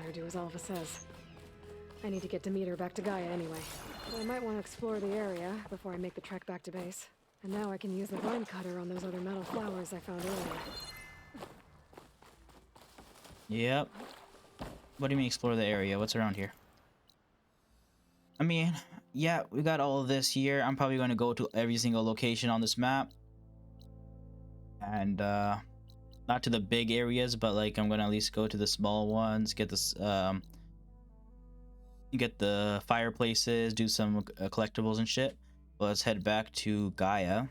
better do as Alva says. I need to get Demeter back to Gaia anyway. So I might want to explore the area before I make the trek back to base. And now I can use the vine cutter on those other metal flowers I found earlier. Yep. What do you mean explore the area? What's around here? I mean, yeah, we got all of this here. I'm probably going to go to every single location on this map. And, not to the big areas, but, like, I'm going to at least go to the small ones, get this, get the fireplaces, do some collectibles and shit. But let's head back to Gaia.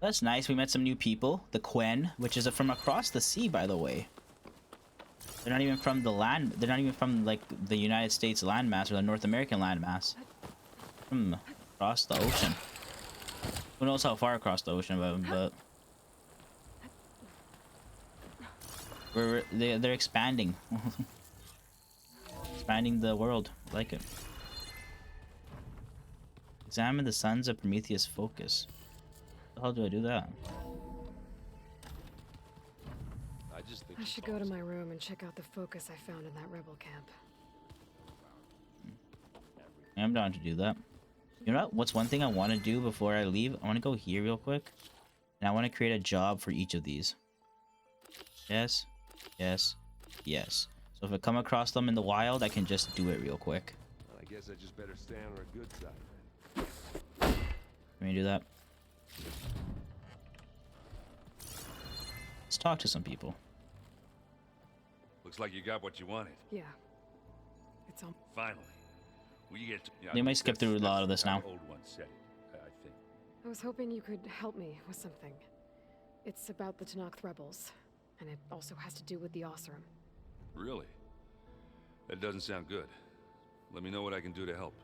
That's nice. We met some new people. The Quen, which is from across the sea, by the way. They're not even from the land. They're not even from, like, the United States landmass or the North American landmass. From across the ocean. Who knows how far across the ocean, but they're expanding. Expanding the world. I like it. Examine the Sons of Prometheus focus. How do I do that? I should go to my room and check out the focus I found in that rebel camp. I'm down to do that. You know what? What's one thing I want to do before I leave? I want to go here real quick. And I want to create a job for each of these. Yes. Yes. Yes. So if I come across them in the wild, I can just do it real quick. Well, I guess I just better stay on our good side then. Let me do that. Let's talk to some people. Looks like you got what you wanted. Yeah. It's on. Finally. We get to, yeah, They might skip through a lot of this now. Old one said it, I think. I was hoping you could help me with something. It's about the Tanakh rebels, and it also has to do with the Osram. Really? That doesn't sound good. Let me know what I can do to help.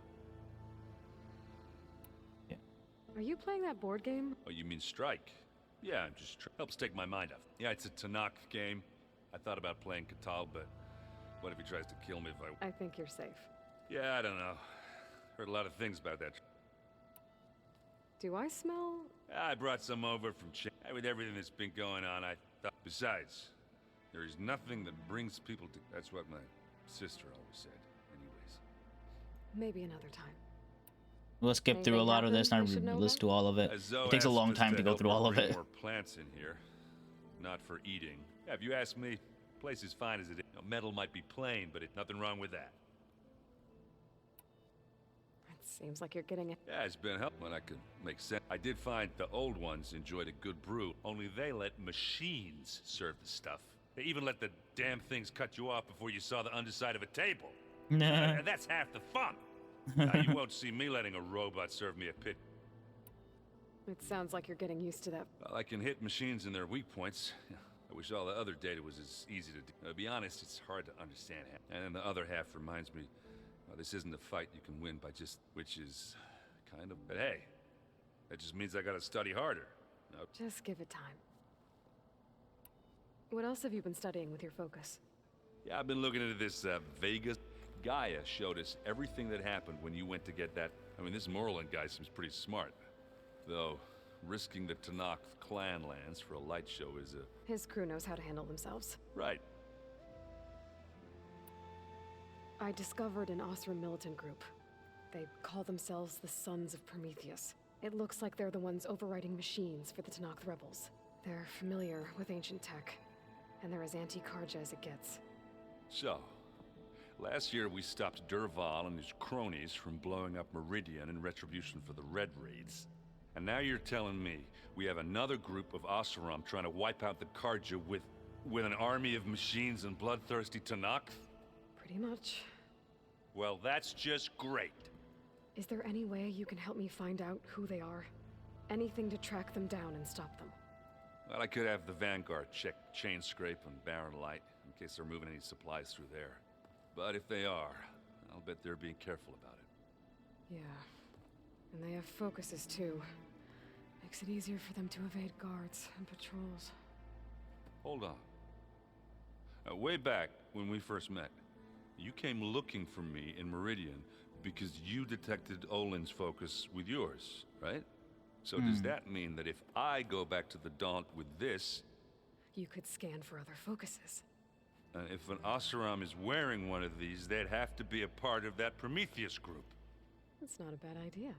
Yeah. Are you playing that board game? Oh, you mean Strike? Yeah, I'm just helps take my mind off. Yeah, it's a Tanakh game. I thought about playing Catal, but what if he tries to kill me if I think you're safe. Yeah, I don't know. Heard a lot of things about that. Do I smell? I brought some over from with everything that's been going on, I thought. Besides, there is nothing that brings people to... That's what my sister always said, anyways. Maybe another time. We'll skip through a lot of this, not listen to all of it. It takes a long time to go through all of it. More plants in here, not for eating. Yeah, if you ask me, the place is fine as it is. Metal might be plain, but it's nothing wrong with that. It seems like you're getting it. Yeah, it's been helpful when I could make sense. I did find the old ones enjoyed a good brew, only they let machines serve the stuff. They even let the damn things cut you off before you saw the underside of a table. Nah. That's half the fun. Now, you won't see me letting a robot serve me a pit. It sounds like you're getting used to that. Well, I can hit machines in their weak points. I wish all the other data was as easy to do. To be honest, it's hard to understand. And then the other half reminds me, well, this isn't a fight you can win by just... Which is kind of... But hey, that just means I gotta study harder. No. Just give it time. What else have you been studying with your focus? Yeah, I've been looking into this Vegas. Gaia showed us everything that happened when you went to get that... I mean, this Merlin guy seems pretty smart. Though, risking the Tanakh clan lands for a light show is a... His crew knows how to handle themselves. Right. I discovered an Osram militant group. They call themselves the Sons of Prometheus. It looks like they're the ones overriding machines for the Tanakh rebels. They're familiar with ancient tech, and they're as anti-Karja as it gets. So, last year we stopped Durval and his cronies from blowing up Meridian in retribution for the Red Raids. And now you're telling me we have another group of Oseram trying to wipe out the Karja with an army of machines and bloodthirsty Tanakh? Pretty much. Well, that's just great. Is there any way you can help me find out who they are? Anything to track them down and stop them? Well, I could have the Vanguard check Chain Scrape and Barren Light in case they're moving any supplies through there. But if they are, I'll bet they're being careful about it. Yeah. And they have focuses too. Makes it easier for them to evade guards and patrols. Hold on. Way back when we first met, you came looking for me in Meridian Because you detected Olin's focus with yours, right? So does that mean that if I go back to the Daunt with this, You could scan for other focuses. if an Oseram is wearing one of these, they'd have to be a part of that Prometheus group. That's not a bad idea.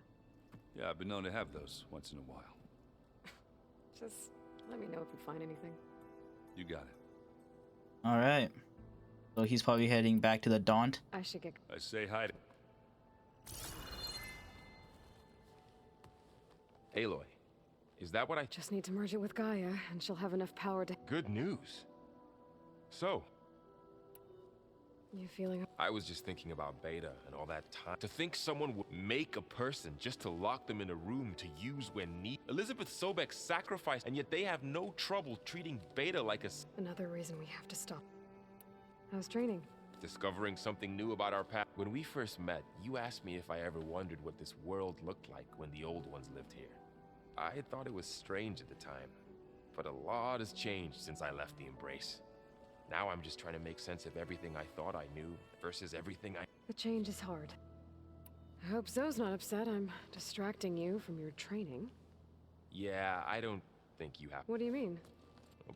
Yeah, I've been known to have those once in a while. Just let me know if you find anything. You got it. All right. So he's probably heading back to the Daunt. I should get... I say hi to... Aloy, is that what I... Just need to merge it with Gaia, and she'll have enough power to... Good news. So, You feeling... I was just thinking about Beta and all that time. To think someone would make a person just to lock them in a room to use when need. Elizabeth Sobek sacrificed, and yet they have no trouble treating Beta like a... Another reason we have to stop. How's training? Discovering something new about our past. When we first met, you asked me if I ever wondered what this world looked like when the old ones lived here. I had thought it was strange at the time, but a lot has changed since I left the Embrace. Now I'm just trying to make sense of everything I thought I knew versus everything I... The change is hard. I hope Zoe's not upset I'm distracting you from your training. Yeah, I don't think you have... What do you mean?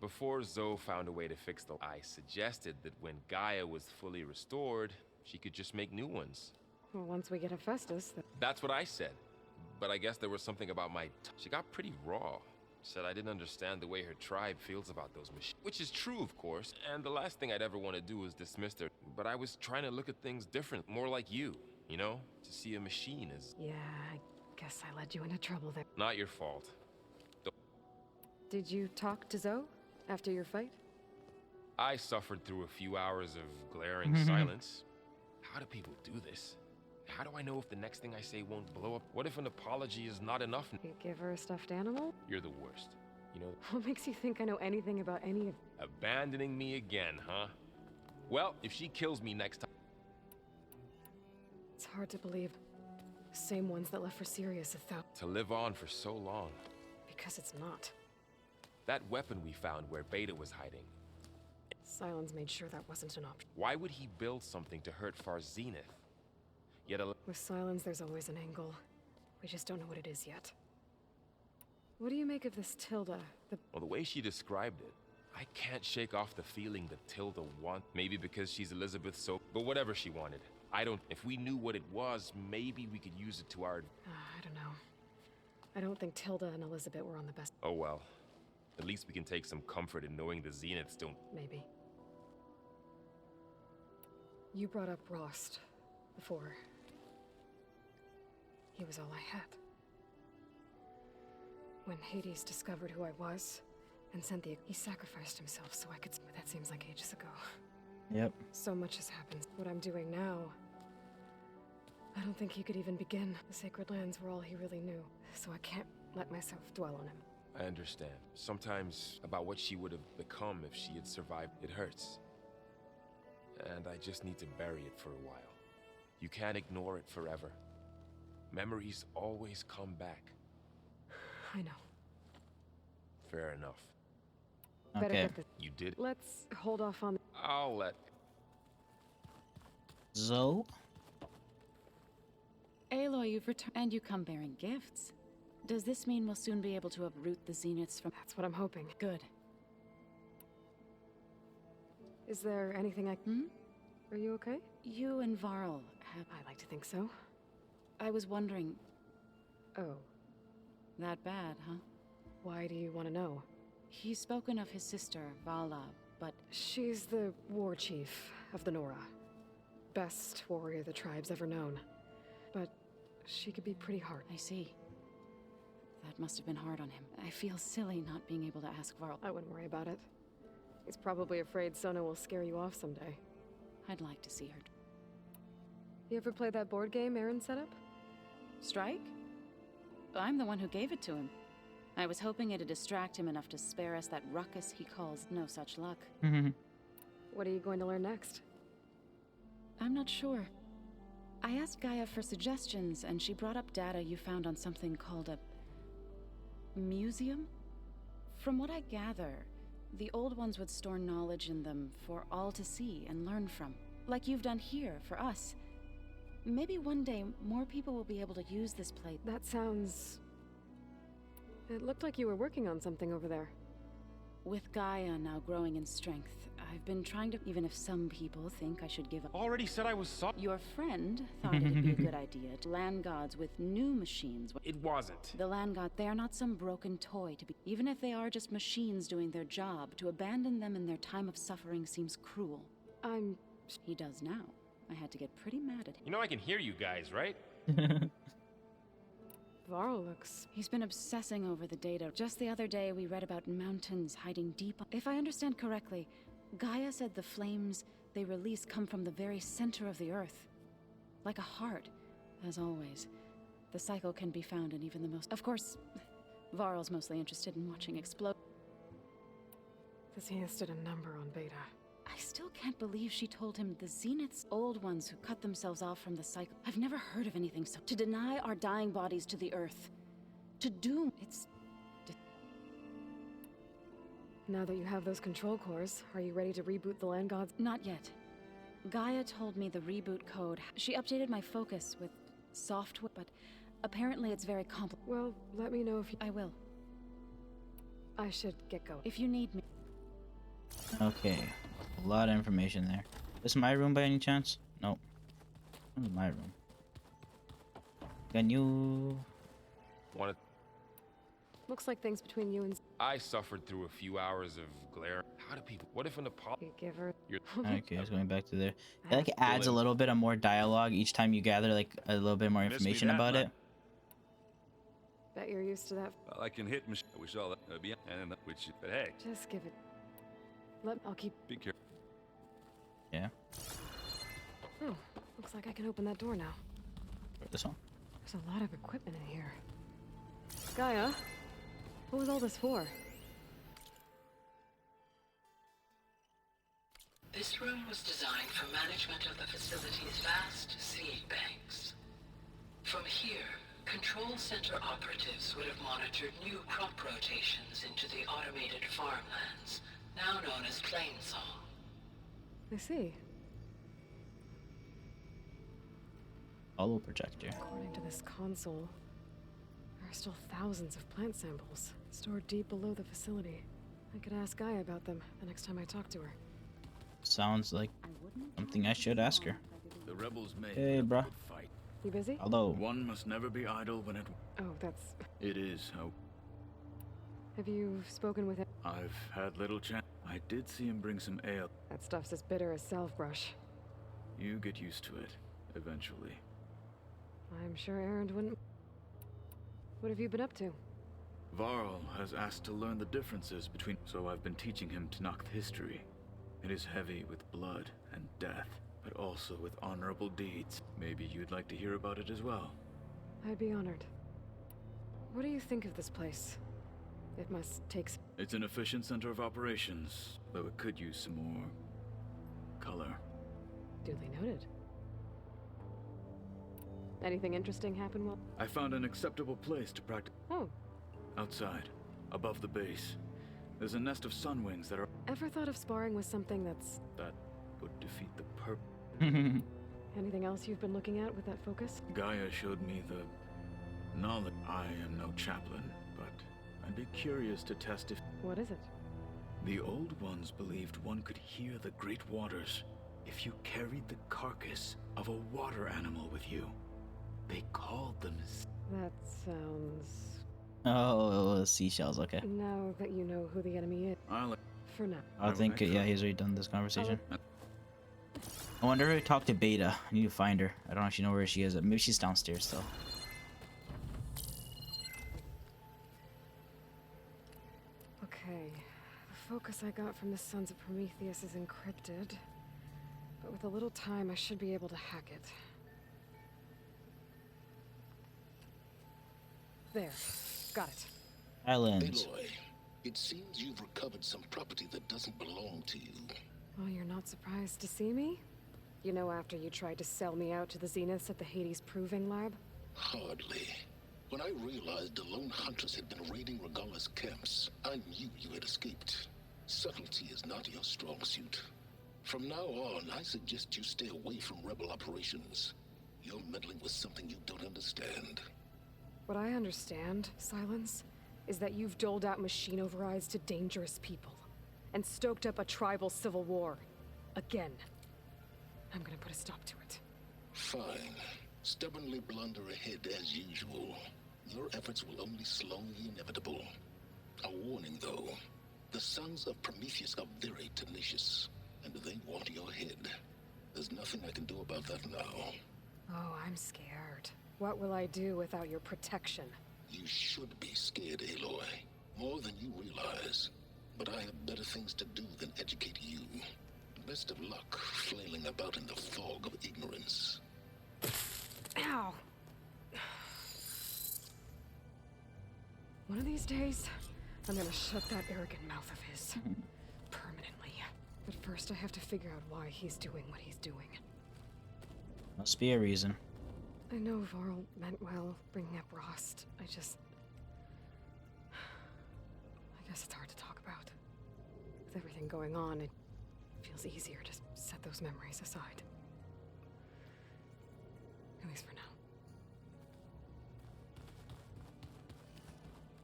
Before Zoe found a way to fix the... I suggested that when Gaia was fully restored, she could just make new ones. Well, once we get Hephaestus... That's what I said. But I guess there was something about my... She got pretty raw. Said I didn't understand the way her tribe feels about those machines. Which is true, of course, and the last thing I'd ever want to do is dismiss her. But I was trying to look at things different, more like you know? To see a machine as... Yeah, I guess I led you into trouble there. Not your fault. Did you talk to Zoe after your fight? I suffered through a few hours of glaring silence. How do people do this? How do I know if the next thing I say won't blow up? What if an apology is not enough? You give her a stuffed animal? You're the worst. You know, What makes you think I know anything about any of... abandoning me again, huh? Well, if she kills me next time... It's hard to believe. Same ones that left for Sirius To live on for so long. because it's not. That weapon we found where Beta was hiding. Silence made sure that wasn't an option. Why would he build something to hurt Far Zenith? Yet With Silence, there's always an angle. We just don't know what it is yet. What do you make of this Tilda? well, the way she described it, I can't shake off the feeling that Tilda wants. Maybe because she's Elizabeth so... But whatever she wanted. I don't... If we knew what it was, maybe we could use it to our... I don't know. I don't think Tilda and Elizabeth were on the best... Oh well. At least we can take some comfort in knowing the Zeniths don't... Maybe. You brought up Rost before. He was all I had. When Hades discovered who I was and sent he sacrificed himself so I could... That seems like ages ago. Yep. So much has happened. What I'm doing now, I don't think he could even begin. The Sacred Lands were all he really knew, so I can't let myself dwell on him. I understand. Sometimes about what she would have become if she had survived, it hurts. And I just need to bury it for a while. You can't ignore it forever. Memories always come back. I know. Fair enough. Better Okay. get this. You did. Let's hold off on... I'll let... Zoe? Aloy, you've returned, and you come bearing gifts. Does this mean we'll soon be able to uproot the Zeniths from... That's what I'm hoping. Good. Is there anything I... Are you okay? You and Varl have... I like to think so. I was wondering, Oh, that bad, huh? why do you want to know? He's spoken of his sister, Vala, but... She's the war chief of the Nora. Best warrior the tribe's ever known. But she could be pretty hard. I see. That must have been hard on him. I feel silly not being able to ask Varl. I wouldn't worry about it. He's probably afraid Sona will scare you off someday. I'd like to see her. You ever play that board game Aaron set up? Strike? I'm the one who gave it to him. I was hoping it'd distract him enough to spare us that ruckus he calls no such luck. What are you going to learn next? I'm not sure. I asked Gaia for suggestions, and she brought up data you found on something called a... museum? From what I gather, the old ones would store knowledge in them for all to see and learn from. Like you've done here, for us. Maybe one day more people will be able to use this place. That sounds... It looked like you were working on something over there. With Gaia now growing in strength, I've been trying to... Even if some people think I should give up... Already said I was sorry. Your friend thought it'd be a good idea to land gods with new machines. It wasn't. The land god, they are not some broken toy to be... Even if they are just machines doing their job, to abandon them in their time of suffering seems cruel. He does now. I had to get pretty mad at him. You know I can hear you guys, right? Varl looks... He's been obsessing over the data. Just the other day, we read about mountains hiding deep... If I understand correctly, Gaia said the flames they release come from the very center of the earth. Like a heart, as always. The cycle can be found in even the most... Of course, Varl's mostly interested in watching explode. The Zeniths did a number on Beta. I still can't believe she told him the Zeniths, old ones who cut themselves off from the cycle. I've never heard of anything so... To deny our dying bodies to the earth. To doom... It's... Now that you have those control cores, are you ready to reboot the land gods? Not yet. Gaia told me the reboot code. She updated my focus with software, but apparently it's very complicated. Well, let me know if you... I will. I should get going. If you need me. Okay, a lot of information there. This my room by any chance? Nope. This is my room. Can you... Wanted... Looks like things between you and... I suffered through a few hours of glare. How do people... What if an apology... Give her... Okay, it's going back to there. It like adds a little bit of more dialogue each time you gather like a little bit more information about it. Bet you're used to that. Well, I can hit we saw that and which, but hey, Just give it... I'll keep... be careful. Yeah. Oh, looks like I can open that door now. This one. There's a lot of equipment in here. Gaia, what was all this for? This room was designed for management of the facility's vast seed banks. From here, Control Center operatives would have monitored new crop rotations into the automated farmlands, now known as Plainsong. I see. Hollow projector. According to this console, there are still thousands of plant samples stored deep below the facility. I could ask Gaia about them the next time I talk to her. Sounds like something I should ask her. The rebels made Hey, a bruh. good fight. You busy? Hello. One must never be idle when it... Oh, that's... It is. Oh, Have you spoken with him? I've had little chance. I did see him bring some ale. That stuff's as bitter as salve-brush. You get used to it, eventually. I'm sure Erend wouldn't... What have you been up to? Varl has asked to learn the differences between... So I've been teaching him Tanakh history. It is heavy with blood and death, but also with honorable deeds. Maybe you'd like to hear about it as well. I'd be honored. What do you think of this place? It must take some... It's an efficient center of operations, though it could use some more... color. Duly noted. Anything interesting happen while... I found an acceptable place to practice. Oh, Outside, above the base, there's a nest of sunwings that are... ever thought of sparring with something that's... that would defeat the purpose. Anything else you've been looking at with that focus? Gaia showed me the knowledge. I am no chaplain, but I'd be curious to test if... What is it? The old ones believed one could hear the great waters if you carried the carcass of a water animal with you. They called them... That sounds... Oh, seashells. Okay. Now that you know who the enemy is, I'll... for now. I think yeah, he's already done this conversation. I wonder who talked to Beta. I need to find her. I don't actually know where she is. Maybe she's downstairs still. Okay. The focus I got from the Sons of Prometheus is encrypted. But with a little time, I should be able to hack it. There. Got it. Islands. Aloy, it seems you've recovered some property that doesn't belong to you. Well, you're not surprised to see me? You know, after you tried to sell me out to the Zeniths at the Hades Proving Lab? Hardly. When I realized the lone hunters had been raiding Regala's camps, I knew you had escaped. Subtlety is not your strong suit. From now on, I suggest you stay away from rebel operations. You're meddling with something you don't understand. What I understand, Silence, is that you've doled out machine overrides to dangerous people, and stoked up a tribal civil war. Again. I'm gonna put a stop to it. Fine. Stubbornly blunder ahead as usual. Your efforts will only slow the inevitable. A warning, though. The sons of Prometheus are very tenacious, and they want your head. There's nothing I can do about that now. Oh, I'm scared. What will I do without your protection? You should be scared, Aloy. More than you realize. But I have better things to do than educate you. Best of luck flailing about in the fog of ignorance. Ow! One of these days, I'm gonna shut that arrogant mouth of his. Permanently. But first I have to figure out why he's doing what he's doing. Must be a reason. I know Varl meant well, bringing up Rost. I guess it's hard to talk about. With everything going on, it feels easier to set those memories aside. At least for now.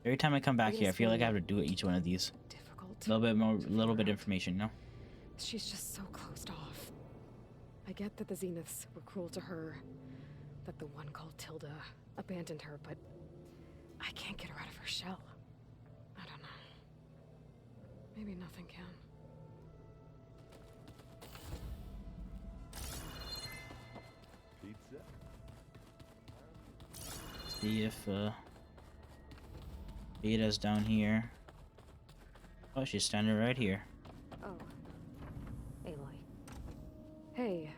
Every time I come back here, I feel like I have to do each one of these. Difficult. A little bit information, no? She's just so closed off. I get that the Zeniths were cruel to her, that the one called Tilda abandoned her, but I can't get her out of her shell. I don't know. Maybe nothing can. Pizza? See if Beta's down here. Oh, she's standing right here. Oh. Aloy. Hey,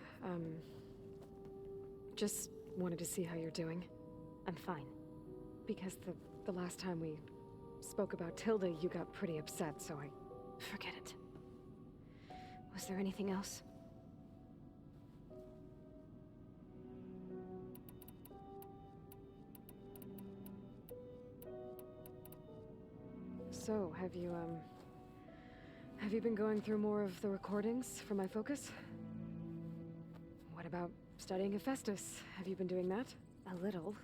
just wanted to see how you're doing. I'm fine. Because the last time we spoke about Tilda, you got pretty upset, so I... Forget it. Was there anything else? So, have you been going through more of the recordings for my focus? What about studying Hephaestus? Have you been doing that? A little.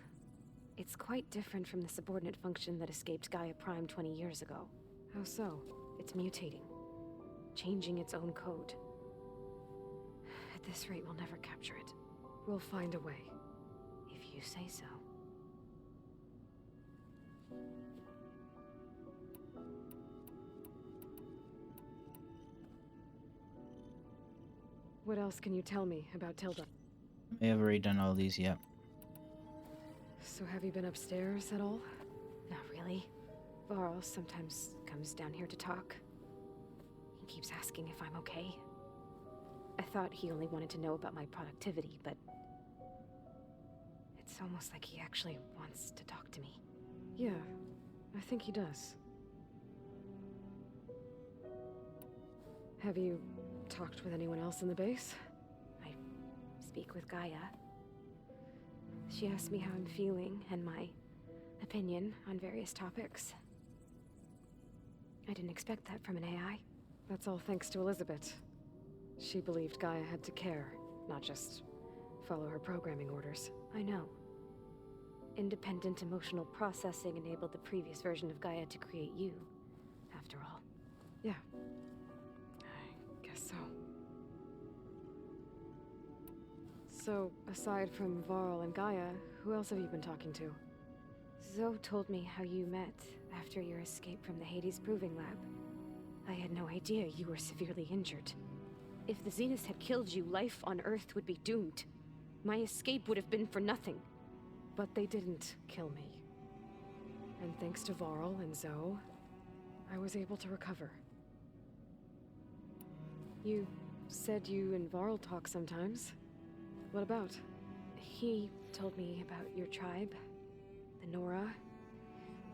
It's quite different from the subordinate function that escaped Gaia Prime 20 years ago. How so? It's mutating. Changing its own code. At this rate, we'll never capture it. We'll find a way. If you say so. What else can you tell me about Tilda? I have already done all these, yep. So have you been upstairs at all? Not really. Varl sometimes comes down here to talk. He keeps asking if I'm okay. I thought he only wanted to know about my productivity, but... it's almost like he actually wants to talk to me. Yeah, I think he does. Have you talked with anyone else in the base? I speak with Gaia. She asked me how I'm feeling and my opinion on various topics. I didn't expect that from an AI. That's all thanks to Elizabeth. She believed Gaia had to care, not just follow her programming orders. I know. Independent emotional processing enabled the previous version of Gaia to create you, after all. Yeah. I guess so. So, aside from Varl and Gaia, who else have you been talking to? Zoe told me how you met after your escape from the Hades Proving Lab. I had no idea you were severely injured. If the Zeniths had killed you, life on Earth would be doomed. My escape would have been for nothing. But they didn't kill me. And thanks to Varl and Zoe, I was able to recover. You said you and Varl talk sometimes. What about? He told me about your tribe, the Nora,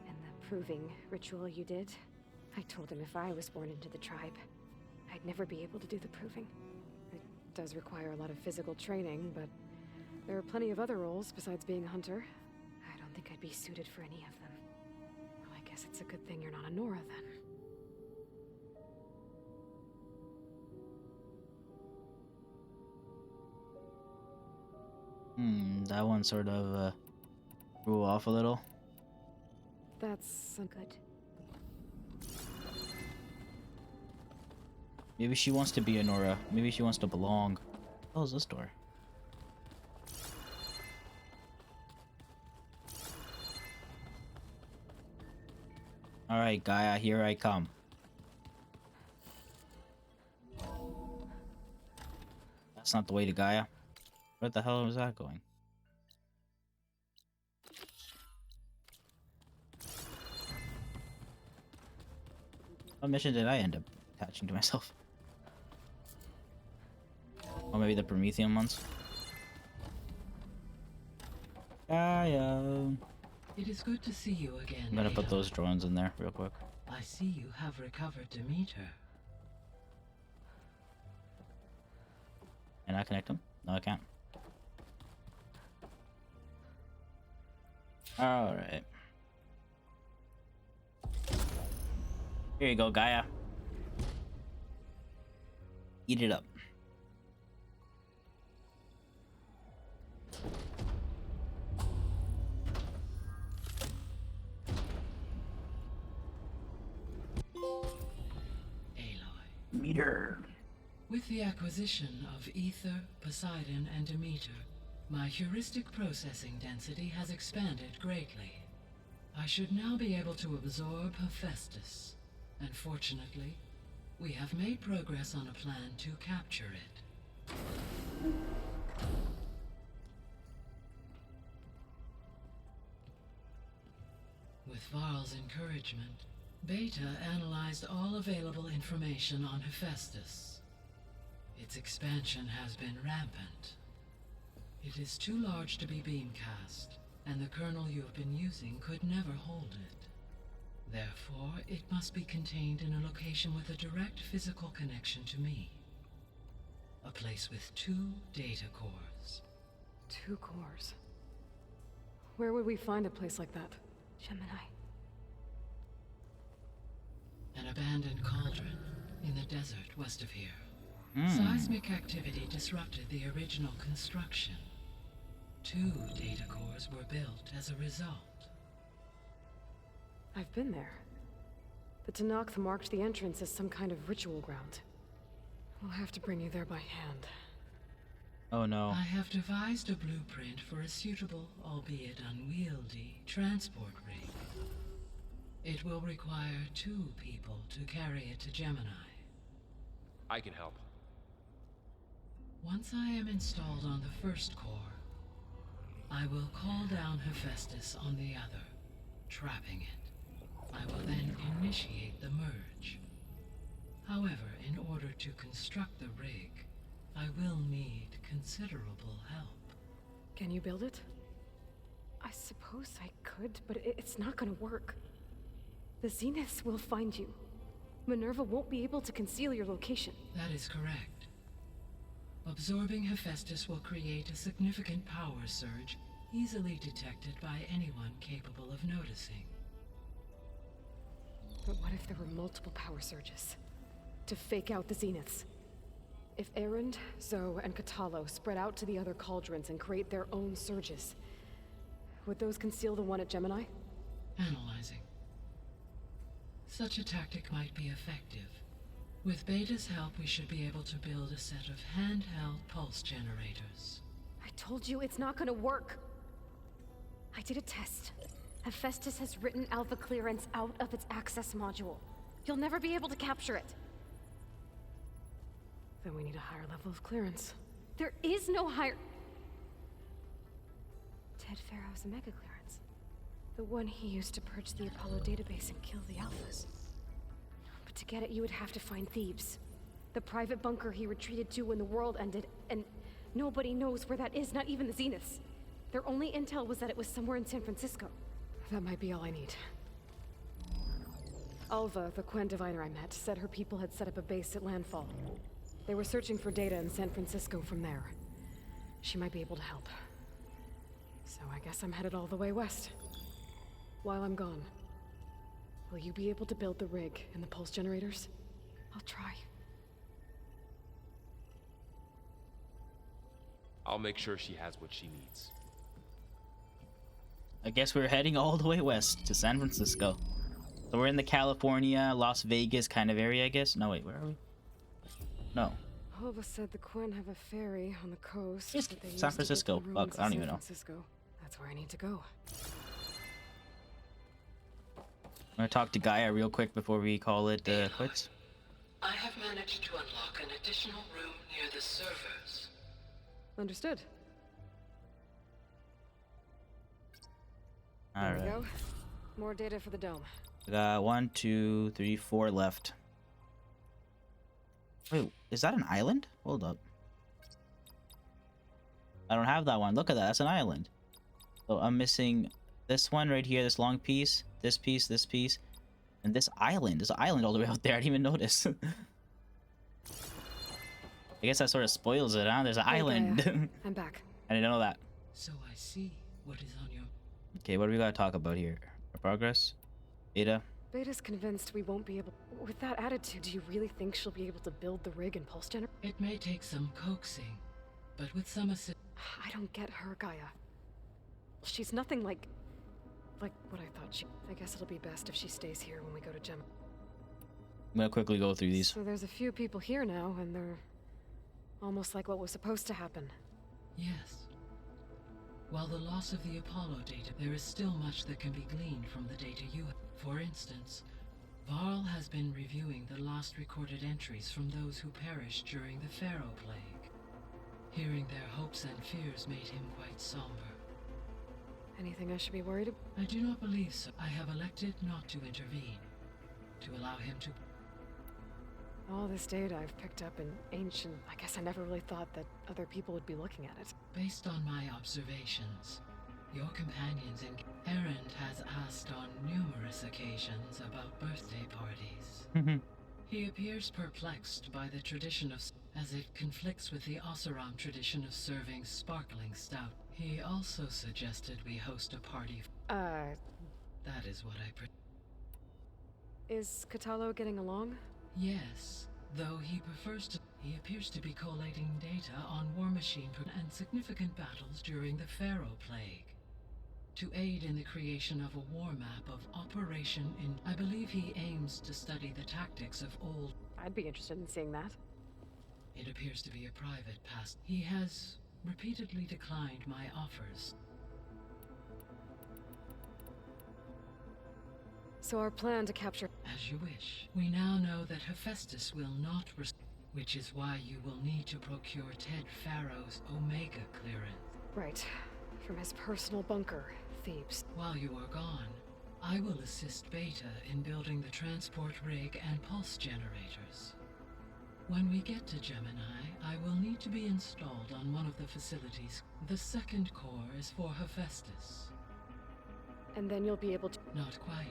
and the proving ritual you did. I told him if I was born into the tribe, I'd never be able to do the proving. It does require a lot of physical training, but there are plenty of other roles besides being a hunter. I don't think I'd be suited for any of them. Well, I guess it's a good thing you're not a Nora, then. That one sort of threw off a little. That's Good. Maybe she wants to be a Nora. Maybe she wants to belong. What is this door? Alright, Gaia, here I come. That's not the way to Gaia. Where the hell was that going? What mission did I end up attaching to myself? Or maybe the Promethean ones? Gaia. It is good to see you again. I'm gonna put Aloy. those drones in there real quick. I see you have recovered Demeter. Can I connect them? No, I can't. Alright. Here you go, Gaia. Eat it up. Aloy. Meter. With the acquisition of Ether, Poseidon, and Demeter, my heuristic processing density has expanded greatly. I should now be able to absorb Hephaestus, and fortunately, we have made progress on a plan to capture it. With Varl's encouragement, Beta analyzed all available information on Hephaestus. Its expansion has been rampant. It is too large to be beamcast, and the kernel you have been using could never hold it. Therefore, it must be contained in a location with a direct physical connection to me. A place with 2 data cores. 2 cores. Where would we find a place like that? Gemini. An abandoned cauldron in the desert west of here. Seismic activity disrupted the original construction. 2 data cores were built as a result. I've been there. The Tenakth marked the entrance as some kind of ritual ground. We'll have to bring you there by hand. Oh no. I have devised a blueprint for a suitable, albeit unwieldy, transport rig. It will require 2 people to carry it to Gemini. I can help. Once I am installed on the first core, I will call down Hephaestus on the other, trapping it. I will then initiate the merge. However, in order to construct the rig, I will need considerable help. Can you build it? I suppose I could, but it's not gonna work. The Zeniths will find you. Minerva won't be able to conceal your location. That is correct. Absorbing Hephaestus will create a significant power surge, easily detected by anyone capable of noticing. But what if there were multiple power surges? To fake out the Zeniths? If Erend, Zoe, and Katalo spread out to the other cauldrons and create their own surges, would those conceal the one at Gemini? Analyzing. Such a tactic might be effective. With Beta's help, we should be able to build a set of handheld pulse generators. I told you it's not gonna work. I did a test. Hephaestus has written Alpha clearance out of its access module. You'll never be able to capture it. Then we need a higher level of clearance. There is no higher... Ted Pharaoh's Omega clearance. The one he used to purge the Apollo database and kill the Alphas. But to get it, you would have to find Thebes. The private bunker he retreated to when the world ended, and nobody knows where that is, not even the Zeniths. Their only intel was that it was somewhere in San Francisco. That might be all I need. Alva, the Quen diviner I met, said her people had set up a base at landfall. They were searching for data in San Francisco from there. She might be able to help. So I guess I'm headed all the way west. While I'm gone, will you be able to build the rig and the pulse generators? I'll try. I'll make sure she has what she needs. I guess we're heading all the way west to San Francisco. So we're in the California, Las Vegas kind of area, I guess. No, wait, where are we? No. Hova said the Quen have a ferry on the coast. It's that they San use to get Francisco. the Fuck, ruins I don't of even San know. Francisco. That's where I need to go. I'm gonna talk to Gaia real quick before we call it quits. I have managed to unlock an additional room near the servers. Understood. All There we right. go. More data for the dome. We got 1, 2, 3, 4 left. Wait, is that an island? Hold up. I don't have that one. Look at that. That's an island. So I'm missing this one right here, this long piece, this piece, and this island. There's an island all the way out there. I didn't even notice. I guess that sort of spoils it, huh? There's an island. I'm back. I didn't know that. So I see what is on your... Okay, what do we gotta talk about here? Progress? Beta? Beta's convinced we won't be able... With that attitude, do you really think she'll be able to build the rig and pulse generator? It may take some coaxing, but with some assist... I don't get her, Gaia. She's nothing like what I thought she... I guess it'll be best if she stays here when we go to Gem. I'm gonna quickly go through these. So there's a few people here now, and they're almost like what was supposed to happen. Yes. While the loss of the Apollo data, there is still much that can be gleaned from the data you have. For instance, Varl has been reviewing the last recorded entries from those who perished during the Pharaoh Plague. Hearing their hopes and fears made him quite somber. Anything I should be worried about? I do not believe so. I have elected not to intervene, to allow him to... All this data I've picked up in ancient... I guess I never really thought that other people would be looking at it. Based on my observations, your companions in Erend has asked on numerous occasions about birthday parties. He appears perplexed by the tradition of... as it conflicts with the Oseram tradition of serving sparkling stout. He also suggested we host a party. That is what I Is Katalo getting along? Yes, though he prefers to... He appears to be collating data on War Machine and significant battles during the Pharaoh Plague. To aid in the creation of a war map of Operation in... I believe he aims to study the tactics of old... I'd be interested in seeing that. It appears to be a private past. He has repeatedly declined my offers. So our plan to capture... As you wish. We now know that Hephaestus will not which is why you will need to procure Ted Pharaoh's Omega clearance. Right. From his personal bunker, Thebes. While you are gone, I will assist Beta in building the transport rig and pulse generators. When we get to Gemini, I will need to be installed on one of the facilities. The second core is for Hephaestus. And then you'll be able to... Not quite.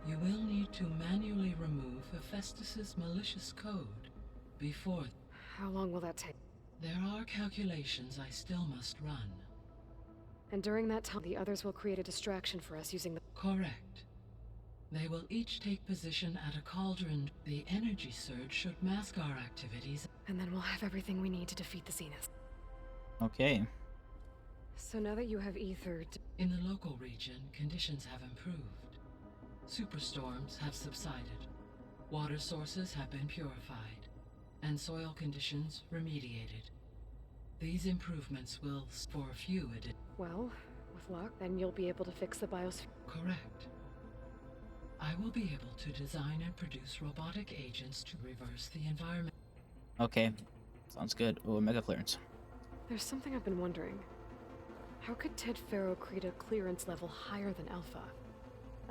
You will need to manually remove Hephaestus's malicious code before... How long will that take? There are calculations I still must run. And during that time, the others will create a distraction for us using the... Correct. They will each take position at a cauldron. The energy surge should mask our activities. And then we'll have everything we need to defeat the Zenith. Okay. So now that you have ether... In the local region, conditions have improved. Superstorms have subsided. Water sources have been purified. And soil conditions remediated. These improvements will, for a few, Well, with luck, then you'll be able to fix the biosphere. Correct. I will be able to design and produce robotic agents to reverse the environment. Okay. Sounds good. Oh, mega clearance. There's something I've been wondering. How could Ted Pharaoh create a clearance level higher than Alpha?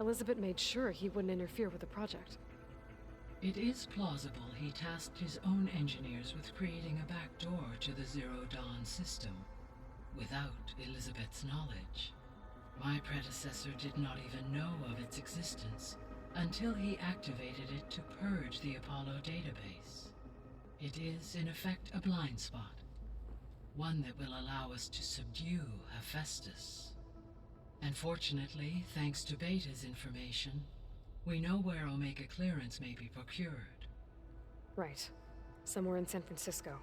Elizabeth made sure he wouldn't interfere with the project. It is plausible he tasked his own engineers with creating a back door to the Zero Dawn system, without Elizabeth's knowledge. My predecessor did not even know of its existence, until he activated it to purge the Apollo database. It is, in effect, a blind spot. One that will allow us to subdue Hephaestus. And fortunately, thanks to Beta's information, we know where Omega clearance may be procured. Right. Somewhere in San Francisco.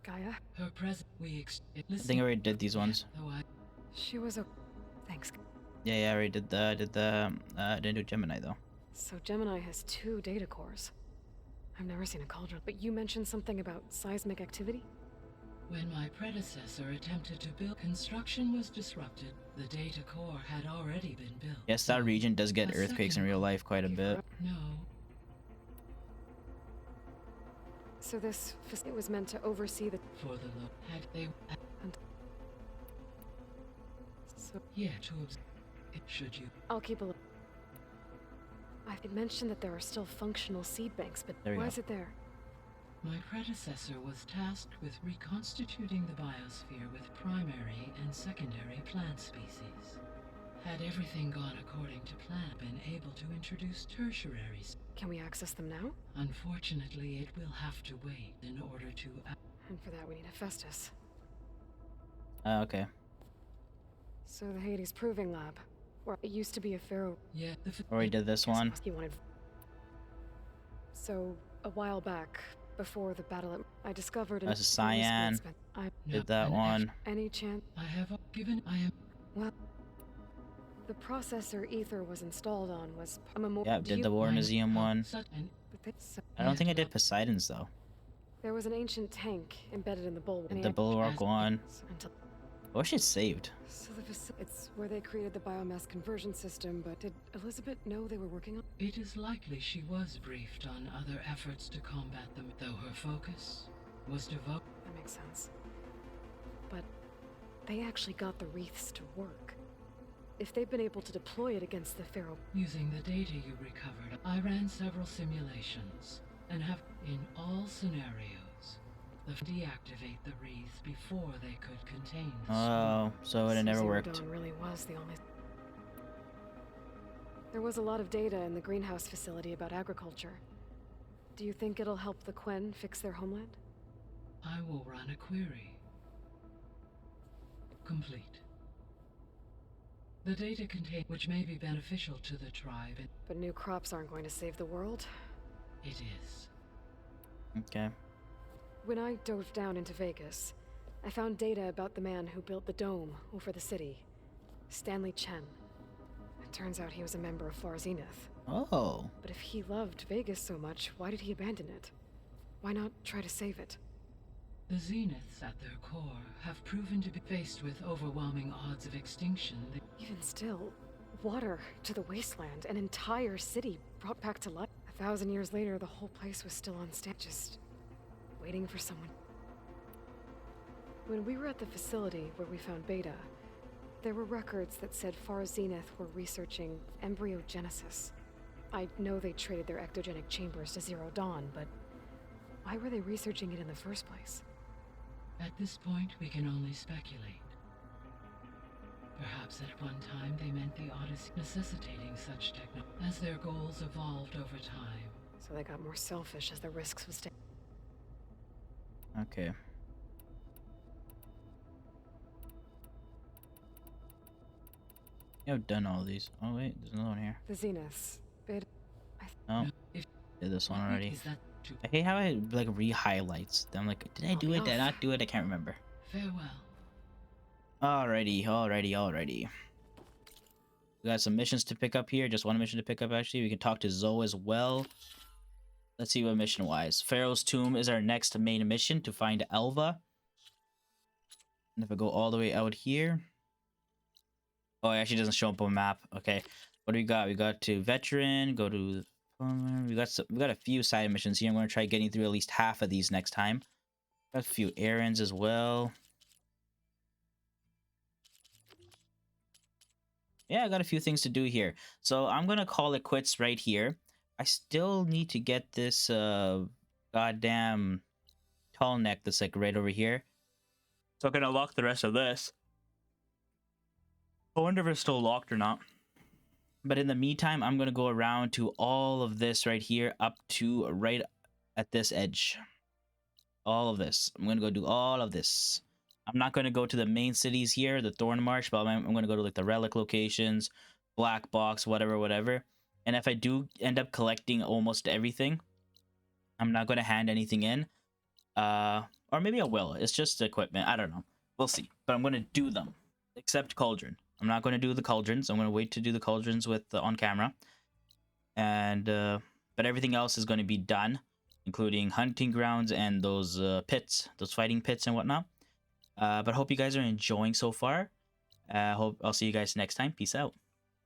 Gaia? Her presence. I think I already did these ones. She was a... Thanks. Yeah, I already did I didn't do Gemini though. So Gemini has 2 data cores. I've never seen a cauldron, but you mentioned something about seismic activity? When my predecessor attempted to build, construction was disrupted. The data core had already been built. Yes, that region does get earthquakes in real life quite a bit. No. So this it was meant to oversee the... For the look, had they... So Yeah, to observe. Should you... I'll keep a look. I've mentioned that there are still functional seed banks, but There we why go. is it there? My predecessor was tasked with reconstituting the biosphere with primary and secondary plant species. Had everything gone according to plan, been able to introduce tertiaries. Can we access them now? Unfortunately, it will have to wait in order to... And for that we need a Festus. Okay. So the Hades Proving Lab, where it used to be a pharaoh... Yeah, Already did this one. He wanted... So, a while back, before the battle at... I discovered... That's a cyan. Did that one. Any chance... I have given... I am... Well... The processor Ether was installed on was... Yeah, did the War Museum one. So, I don't think I did Poseidon's though. there was an ancient tank embedded in the bulwark. Did the Bulwark one. Until... Oh, she's saved. So it's where they created the biomass conversion system, but did Elizabeth know they were working on... It is likely she was briefed on other efforts to combat them, though her focus was devoted. That makes sense. But they actually got the wreaths to work. If they've been able to deploy it against the Pharaoh... Using the data you recovered, I ran several simulations, and have, in all scenarios, deactivate the wreaths before they could contain the Oh, so it never Zero worked. Dawn really was the only... There was a lot of data in the greenhouse facility about agriculture. Do you think it'll help the Quen fix their homeland? I will run a query. Complete. The data contain which may be beneficial to the tribe. But new crops aren't going to save the world. It is. Okay. When I dove down into Vegas, I found data about the man who built the dome over the city. Stanley Chen. It turns out he was a member of Far Zenith. Oh. But if he loved Vegas so much, why did he abandon it? Why not try to save it? The Zeniths at their core have proven to be faced with overwhelming odds of extinction. Even still, water to the wasteland, an entire city brought back to life. 1,000 years later, the whole place was still on stand, just waiting for someone. When we were at the facility where we found Beta, there were records that said Far Zenith were researching embryogenesis. I know they traded their ectogenic chambers to Zero Dawn, but why were they researching it in the first place? At this point, we can only speculate. Perhaps at one time they meant the Odyssey necessitating such technology as their goals evolved over time. So they got more selfish as the risks was taken. Okay. I've done all these. Oh wait, there's another one here. The Zeniths. Beta. No, did this one already. I hate how it like re-highlights them. Like, did I do it? Did I not do it? I can't remember. Farewell. Alrighty. We got some missions to pick up here. Just one mission to pick up, actually. We can talk to Zoe as well. Let's see what mission-wise. Pharaoh's Tomb is our next main mission to find Elva. And if I go all the way out here... Oh, it actually doesn't show up on map. Okay. What do we got? We got to Veteran, go to... We got a few side missions here. I'm going to try getting through at least half of these next time. Got a few errands as well. Yeah, I got a few things to do here. So I'm going to call it quits right here. I still need to get this goddamn tall neck that's like right over here. So I'm going to lock the rest of this. I wonder if it's still locked or not. But in the meantime, I'm going to go around to all of this right here up to right at this edge. All of this. I'm going to go do all of this. I'm not going to go to the main cities here, the Thorn Marsh, but I'm going to go to like the relic locations, Black Box, whatever. And if I do end up collecting almost everything, I'm not going to hand anything in. Or maybe I will. It's just equipment. I don't know. We'll see. But I'm gonna do them, except cauldron. I'm not gonna do the cauldrons. I'm gonna wait to do the cauldrons with on camera. And but everything else is gonna be done, including hunting grounds and those pits, those fighting pits and whatnot. But hope you guys are enjoying so far. Hope I'll see you guys next time. Peace out.